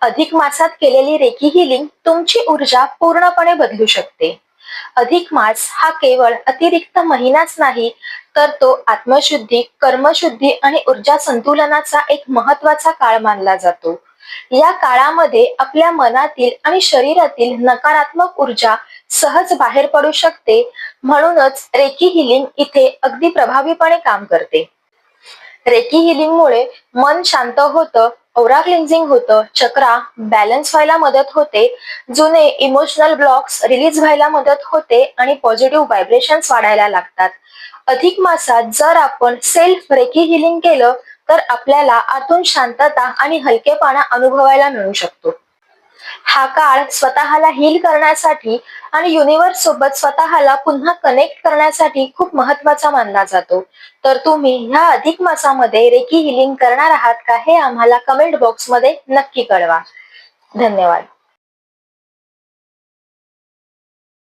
अधिक मासात केलेली रेकी हीलिंग तुमची ऊर्जा पूर्णपणे बदलू शकते. अधिक मास हा केवळ अतिरिक्त महिनाच नाही, तर तो आत्मशुद्धी, कर्मशुद्धी आणि ऊर्जा संतुलनाचा एक महत्वाचा काळ मानला जातो. या काळामध्ये आपल्या मनातील आणि शरीरातील नकारात्मक ऊर्जा सहज बाहेर पडू शकते. म्हणूनच रेकी हीलिंग इथे अगदी प्रभावीपणे काम करते. रेकी हीलिंग मुळे मन शांत होतं, औरा क्लिन्झिंग होतं, चक्रा बॅलन्स व्हायला मदत होते, जुने इमोशनल ब्लॉक्स रिलीज व्हायला मदत होते आणि पॉझिटिव्ह व्हायब्रेशन्स वाढायला लागतात. अधिक मासात जर आपण सेल्फ रेकी हीलिंग केलं तर आपल्याला आतून शांतता आणि हलकेपणा अनुभवायला मिळू शकतो. हा काळ स्वतःला हील करण्यासाठी आणि युनिव्हर्स सोबत स्वतःला पुन्हा कनेक्ट करण्यासाठी खूप महत्वाचा मानला जातो. तर तुम्ही ह्या अधिक मासामध्ये रेकी हीलिंग करणार आहात का, हे आम्हाला कमेंट बॉक्समध्ये नक्की कळवा. धन्यवाद.